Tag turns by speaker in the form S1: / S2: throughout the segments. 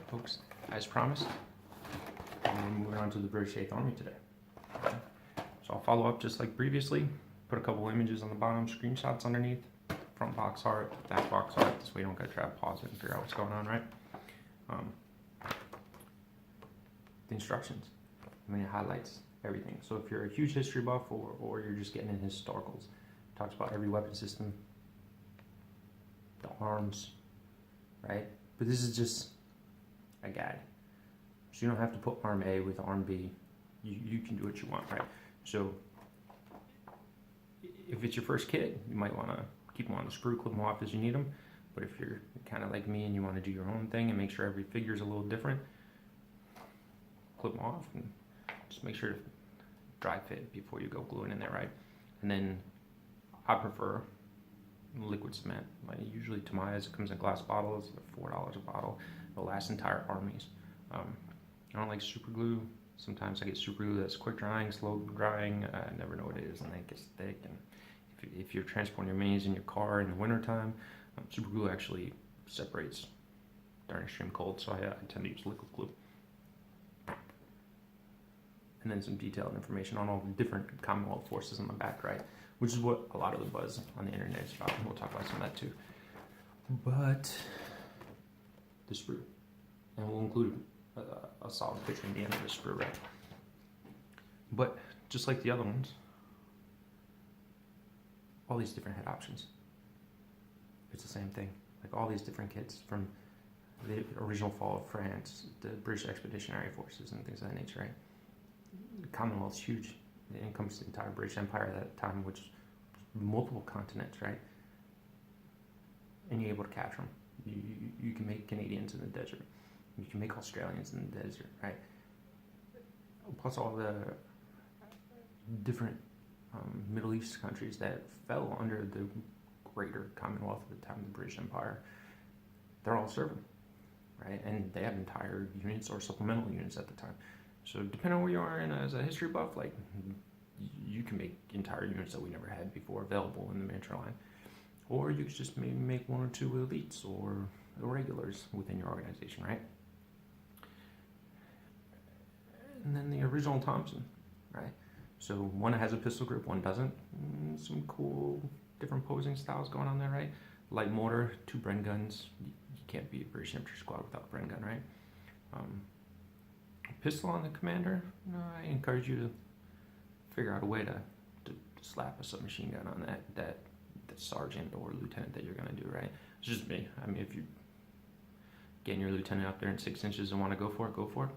S1: folks, as promised, we're moving on to the British 8th Army today. Okay. So I'll follow up just like previously, put a couple images on the bottom, screenshots underneath, front box art, back box art, this way you don't gotta try to pause it and figure out what's going on, right? The instructions, it highlights everything. So if you're a huge history buff or you're just getting in historicals, it talks about every weapon system, the arms, right? But this is just a guide. So you don't have to put arm A with arm B. You can do what you want, right? So if it's your first kit, you might want to keep them on the screw, clip them off as you need them. But if you're kind of like me and you want to do your own thing and make sure every figure is a little different, clip them off and just make sure to dry fit before you go gluing in there, right? And then I prefer liquid cement. Like usually Tamiya's, it comes in glass bottles, they're $4 a bottle. It'll last entire armies. I don't like super glue. Sometimes I get super glue that's quick drying, slow drying. I never know what it is, and then it gets thick. And if you're transporting your minis in your car in the wintertime, super glue actually separates during extreme cold, so I tend to use liquid glue. And then some detailed information on all the different Commonwealth forces on the back, right? Which is what a lot of the buzz on the internet is about, and we'll talk about some of that too. But the sprue, and we'll include a solid picture in the end of the sprue, right? But just like the other ones, all these different head options, it's the same thing. Like all these different kits from the original fall of France, the British Expeditionary Forces and things of that nature, right? The Commonwealth's huge. It encompassed the entire British Empire at that time, which was multiple continents, right? And you're able to capture them. You can make Canadians in the desert. You can make Australians in the desert, right? Plus all the different Middle East countries that fell under the greater Commonwealth at the time, the British Empire. They're all serving, right? And they have entire units or supplemental units at the time. So depending on where you are in as a history buff, like you can make entire units that we never had before available in the miniature line. Or you could just maybe make one or two elites or irregulars within your organization, right? And then the original Thompson, right? So one has a pistol grip, one doesn't. Some cool different posing styles going on there, right? Light mortar, 2 Bren guns. You can't be a British infantry squad without a Bren gun, right? Pistol on the commander, I encourage you to figure out a way to slap a submachine gun on that sergeant or lieutenant that you're going to do, right? It's just me. I mean, if you're getting your lieutenant up there in 6 inches and want to go for it, go for it.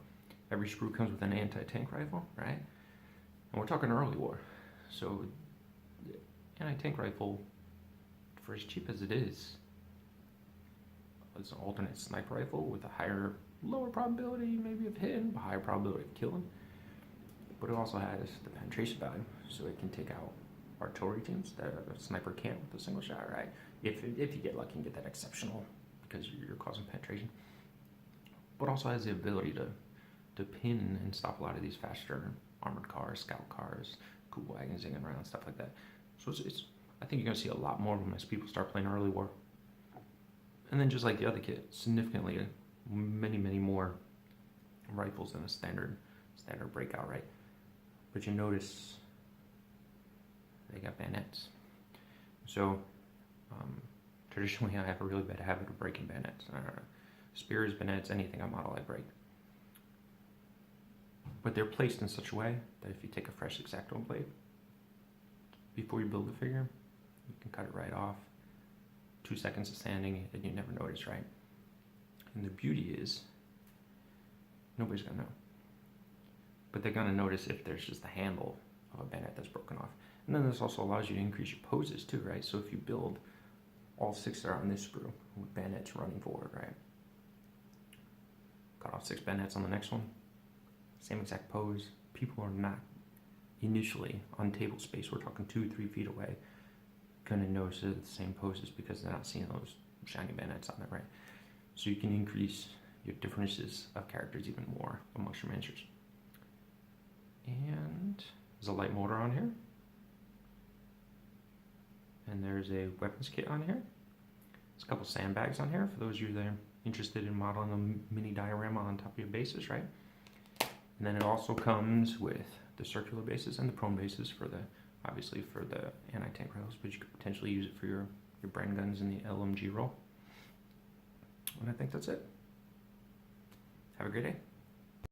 S1: Every sprue comes with an anti-tank rifle, right? And we're talking early war. So the anti-tank rifle, for as cheap as it is, it's an alternate sniper rifle with a lower probability maybe of hitting, but higher probability of killing. But it also has the penetration value, so it can take out artillery teams that a sniper can't with a single shot, right? If you get lucky and get that exceptional because you're causing penetration. But also has the ability to pin and stop a lot of these faster armored cars, scout cars, coup wagons, zinging around, stuff like that. So I think you're going to see a lot more of them as people start playing early war. And then just like the other kit, significantly many more rifles than a standard breakout, right? But you notice they got bayonets. So traditionally I have a really bad habit of breaking bayonets. Spears, bayonets, anything I model I break. But they're placed in such a way that if you take a fresh X-Acto blade before you build the figure, you can cut it right off. 2 seconds of sanding and you never notice, right? And the beauty is, nobody's gonna know. But they're gonna notice if there's just the handle of a bayonet that's broken off. And then this also allows you to increase your poses too, right? So if you build all 6 that are on this sprue with bayonets running forward, right? Cut off 6 bayonets on the next one, same exact pose. People are not initially on table space, we're talking 2-3 feet away, gonna notice the same poses because they're not seeing those shiny bayonets on there, right? So you can increase your differences of characters even more amongst your miniatures. And there's a light mortar on here. And there's a weapons kit on here. There's a couple sandbags on here for those of you that interested in modeling a mini diorama on top of your bases, right? And then it also comes with the circular bases and the prone bases for the, obviously for the anti-tank rifles, but you could potentially use it for your Bren guns in the LMG role. And I think that's it. Have a great day.